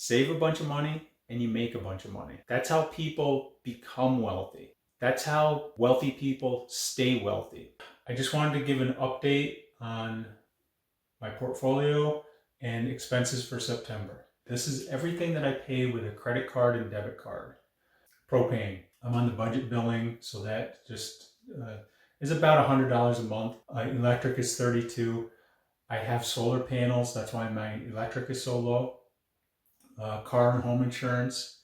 save a bunch of money and you make a bunch of money. That's how people become wealthy. That's how wealthy people stay wealthy. I just wanted to give an update on my portfolio and expenses for September. This is everything that I pay with a credit card and debit card. Propane. I'm on the budget billing, so that just is about $100 a month. Electric is $32. I have solar panels, that's why my electric is so low. Car and home insurance,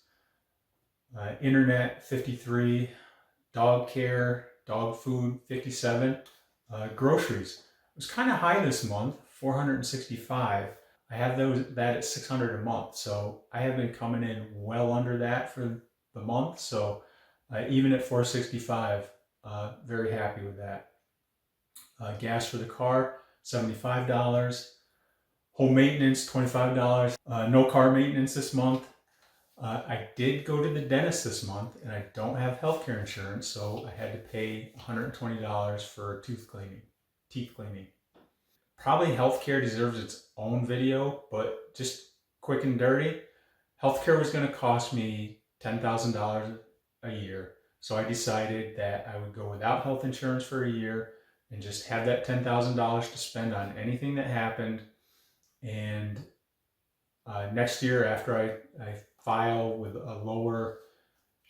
internet $53, dog care, dog food $57, groceries. It was kind of high this month, $465. I have that at $600 a month, so I have been coming in well under that for the month. So even at $465, very happy with that. Gas for the car, $75. Home maintenance, $25. No car maintenance this month. I did go to the dentist this month, and I don't have healthcare insurance, so I had to pay $120 for teeth cleaning. Probably healthcare deserves its own video, but just quick and dirty, healthcare was going to cost me $10,000 a year. So I decided that I would go without health insurance for a year and just have that $10,000 to spend on anything that happened. And next year, after I file with a lower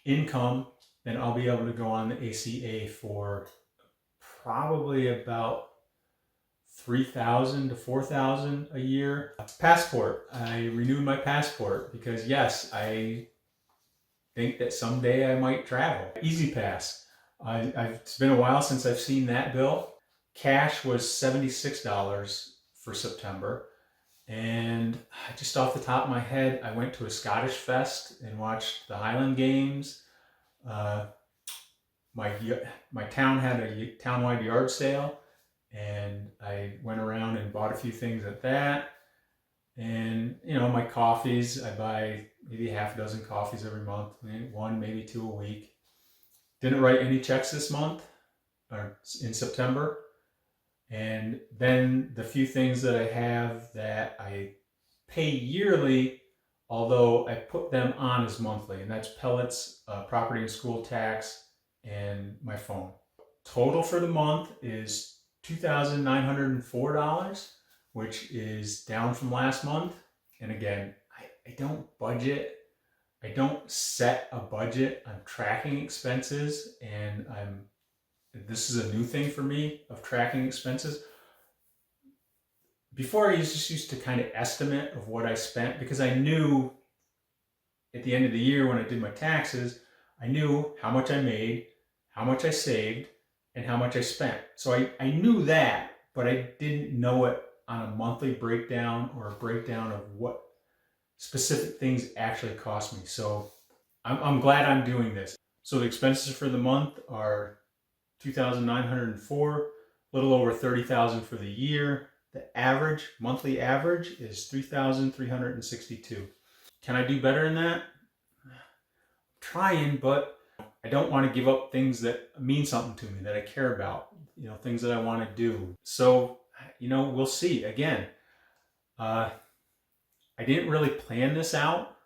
income, then I'll be able to go on the ACA for probably about $3,000 to $4,000 a year. Passport. I renewed my passport because yes, I think that someday I might travel. Easy Pass. It's been a while since I've seen that bill. Cash was $76 for September. And just off the top of my head, I went to a Scottish Fest and watched the Highland Games. My town had a townwide yard sale, and I went around and bought a few things at that. And my coffees, I buy maybe half a dozen coffees every month, one, maybe two a week. Didn't write any checks this month or in September. And then the few things that I have that I pay yearly, although I put them on as monthly, and that's pellets, property and school tax, and my phone. Total for the month is $2,904, which is down from last month. And again, I don't budget. I don't set a budget. I'm tracking expenses, and this is a new thing for me of tracking expenses. Before I just used to kind of estimate of what I spent, because I knew at the end of the year when I did my taxes, I knew how much I made, how much I saved, and how much I spent. So I knew that, but I didn't know it on a monthly breakdown or a breakdown of what specific things actually cost me. So I'm glad I'm doing this. So the expenses for the month are $2,904, a little over $30,000 for the year. The monthly average is $3,362. Can I do better than that? I'm trying, but I don't want to give up things that mean something to me, that I care about, things that I want to do. So, we'll see. Again, I didn't really plan this out.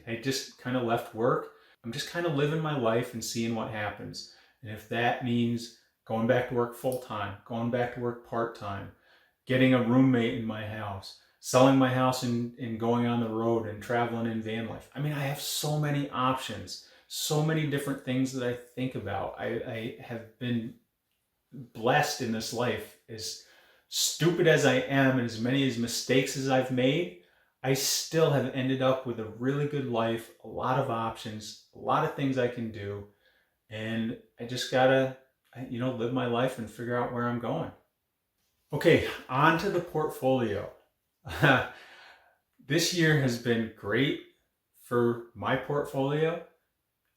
I just kind of left work. I'm just kind of living my life and seeing what happens. And if that means going back to work full-time, going back to work part-time, getting a roommate in my house, selling my house and going on the road and traveling in van life. I have so many options, so many different things that I think about. I have been blessed in this life. As stupid as I am and as many mistakes as I've made, I still have ended up with a really good life, a lot of options, a lot of things I can do. And I just gotta, live my life and figure out where I'm going. Okay, on to the portfolio. This year has been great for my portfolio.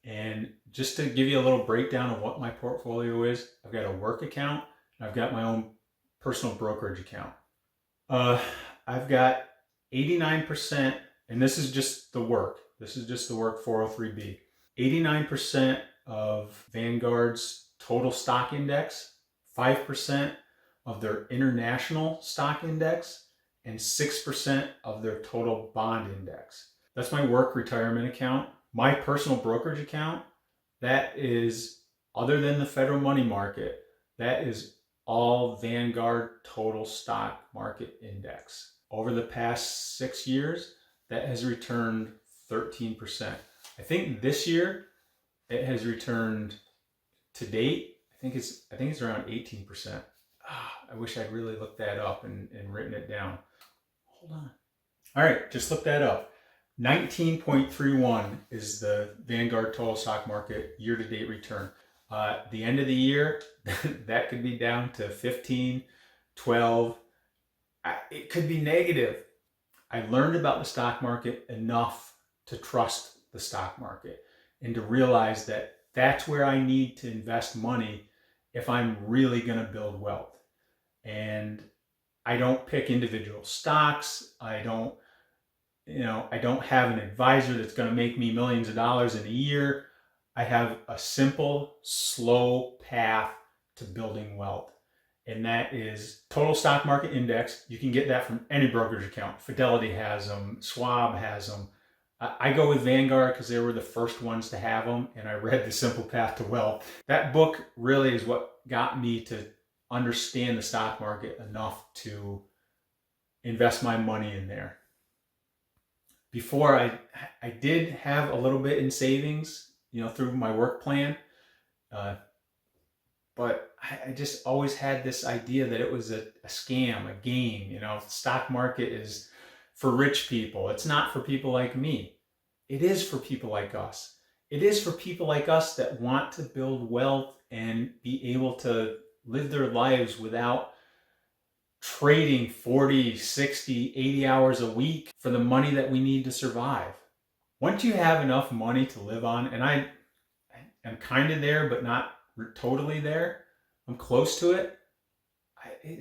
And just to give you a little breakdown of what my portfolio is, I've got a work account, and I've got my own personal brokerage account. I've got 89%, and this is just the work. This is just the work 403B. 89% of Vanguard's total stock index, 5% of their international stock index, and 6% of their total bond index. That's my work retirement account. My personal brokerage account, that is, other than the federal money market, that is all Vanguard Total Stock Market Index. Over the past 6 years, that has returned 13%. I think this year it has returned, to date, I think it's around 18%. I wish I'd really looked that up and written it down. Hold on. All right, just look that up. 19.31 is the Vanguard Total Stock Market year-to-date return. The end of the year, that could be down to 15, 12. It could be negative. I learned about the stock market enough to trust the stock market and to realize that that's where I need to invest money if I'm really going to build wealth. And I don't pick individual stocks. I don't have an advisor that's going to make me millions of dollars in a year. I have a simple, slow path to building wealth. And that is Total Stock Market Index. You can get that from any brokerage account. Fidelity has them. Schwab has them. I go with Vanguard because they were the first ones to have them. And I read The Simple Path to Wealth. That book really is what got me to understand the stock market enough to invest my money in there. Before, I did have a little bit in savings, through my work plan. But I just always had this idea that it was a scam, a game. The stock market is for rich people. It's not for people like me. It is for people like us. It is for people like us that want to build wealth and be able to live their lives without trading 40, 60, 80 hours a week for the money that we need to survive. Once you have enough money to live on, and I am kind of there, but not totally there. I'm close to it. It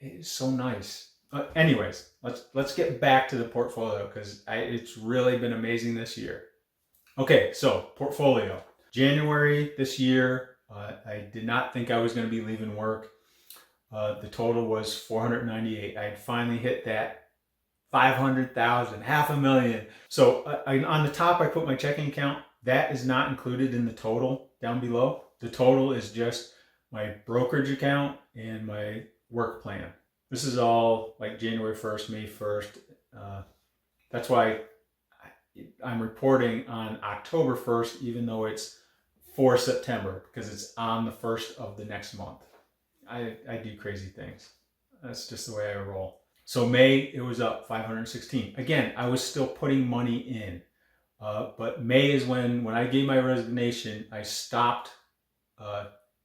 is so nice. Anyways, let's get back to the portfolio because it's really been amazing this year. Okay, so portfolio. January this year, I did not think I was going to be leaving work. The total was 498. I had finally hit that 500,000, $500,000. So on the top, I put my checking account. That is not included in the total down below. The total is just my brokerage account and my work plan. This is all like January 1st, May 1st. That's why I'm reporting on October 1st, even though it's for September, because it's on the 1st of the next month. I do crazy things. That's just the way I roll. So May, it was up 516. Again, I was still putting money in. But May is when I gave my resignation, I stopped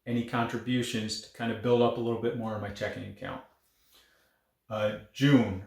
any contributions to kind of build up a little bit more in my checking account. June,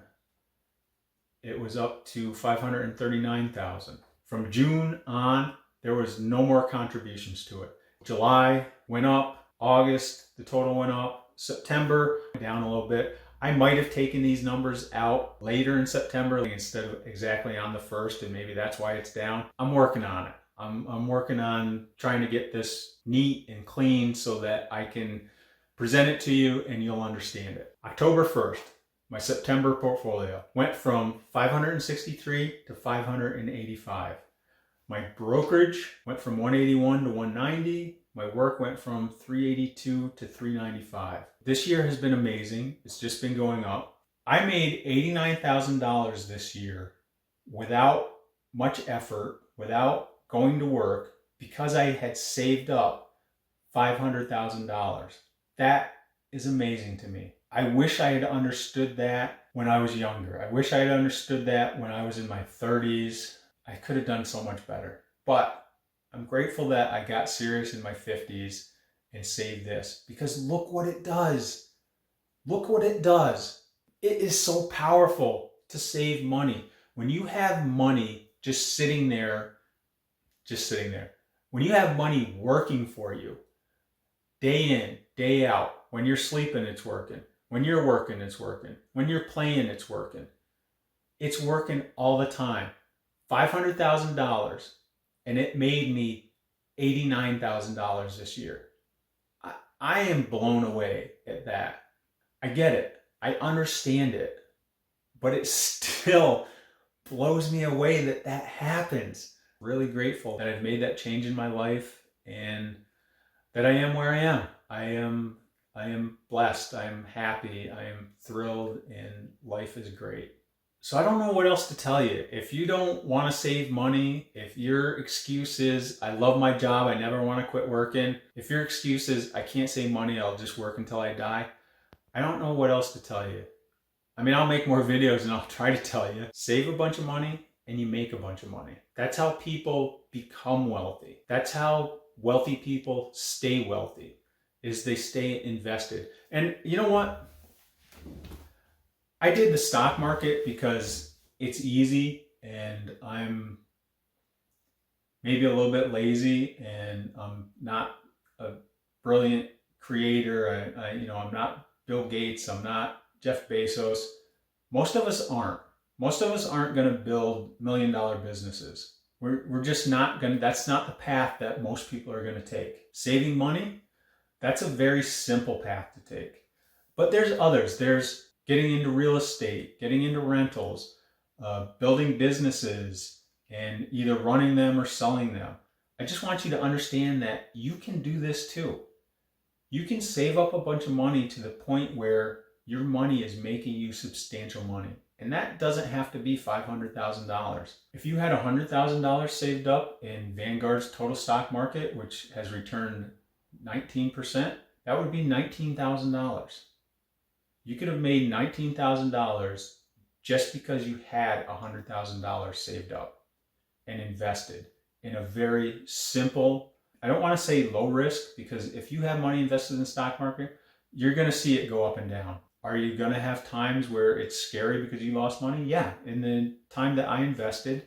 it was up to 539,000. From June on, there was no more contributions to it. July went up. August, the total went up. September, down a little bit. I might have taken these numbers out later in September instead of exactly on the 1st, and maybe that's why it's down. I'm working on it. I'm working on trying to get this neat and clean so that I can present it to you and you'll understand it. October 1st, my September portfolio went from 563 to 585. My brokerage went from 181 to 190. My work went from 382 to 395. This year has been amazing. It's just been going up. I made $89,000 this year without much effort, without going to work, because I had saved up $500,000. That is amazing to me. I wish I had understood that when I was younger. I wish I had understood that when I was in my 30s. I could have done so much better. But I'm grateful that I got serious in my 50s and saved this, because look what it does. Look what it does. It is so powerful to save money. When you have money just sitting there, when you have money working for you, day in, day out, when you're sleeping, it's working. When you're working, it's working. When you're playing, it's working. It's working all the time. $500,000, and it made me $89,000 this year. I am blown away at that. I get it. I understand it. But it still blows me away that that happens. Really grateful that I've made that change in my life and that I am where I am. I am blessed. I am happy. I am thrilled, and life is great. So I don't know what else to tell you. If you don't want to save money, if your excuse is, I love my job, I never want to quit working, if your excuse is, I can't save money, I'll just work until I die, I don't know what else to tell you. I mean, I'll make more videos and I'll try to tell you. Save a bunch of money and you make a bunch of money. That's how people become wealthy. That's how wealthy people stay wealthy, is they stay invested. And you know what? I did the stock market because it's easy and I'm maybe a little bit lazy and I'm not a brilliant creator. I'm not Bill Gates. I'm not Jeff Bezos. Most of us aren't. Most of us aren't going to build $1 million businesses. We're just not going to, that's not the path that most people are going to take. Saving money, that's a very simple path to take. But there's others. There's getting into real estate, getting into rentals, building businesses, and either running them or selling them. I just want you to understand that you can do this too. You can save up a bunch of money to the point where your money is making you substantial money. And that doesn't have to be $500,000. If you had $100,000 saved up in Vanguard's total stock market, which has returned 19%, that would be $19,000. You could have made $19,000 just because you had $100,000 saved up and invested in a very simple, I don't want to say low risk, because if you have money invested in the stock market, you're going to see it go up and down. Are you going to have times where it's scary because you lost money? Yeah. In the time that I invested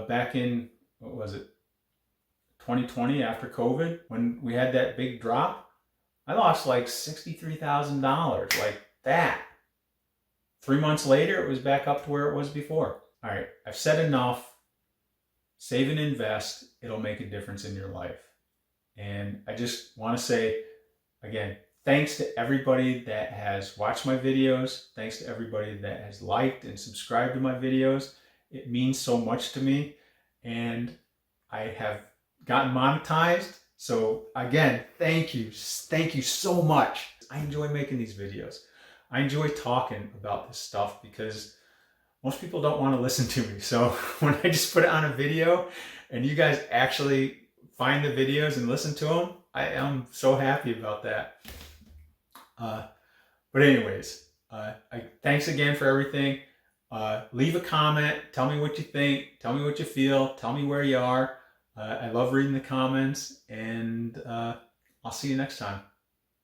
back in, 2020 after COVID, when we had that big drop, I lost like $63,000, like that. 3 months later, it was back up to where it was before. All right, I've said enough. Save and invest. It'll make a difference in your life. And I just want to say, again, thanks to everybody that has watched my videos. Thanks to everybody that has liked and subscribed to my videos. It means so much to me. And I have gotten monetized. So again, thank you. Thank you so much. I enjoy making these videos. I enjoy talking about this stuff because most people don't want to listen to me. So when I just put it on a video and you guys actually find the videos and listen to them, I am so happy about that. But anyways, thanks again for everything. Leave a comment. Tell me what you think. Tell me what you feel. Tell me where you are. I love reading the comments, and I'll see you next time.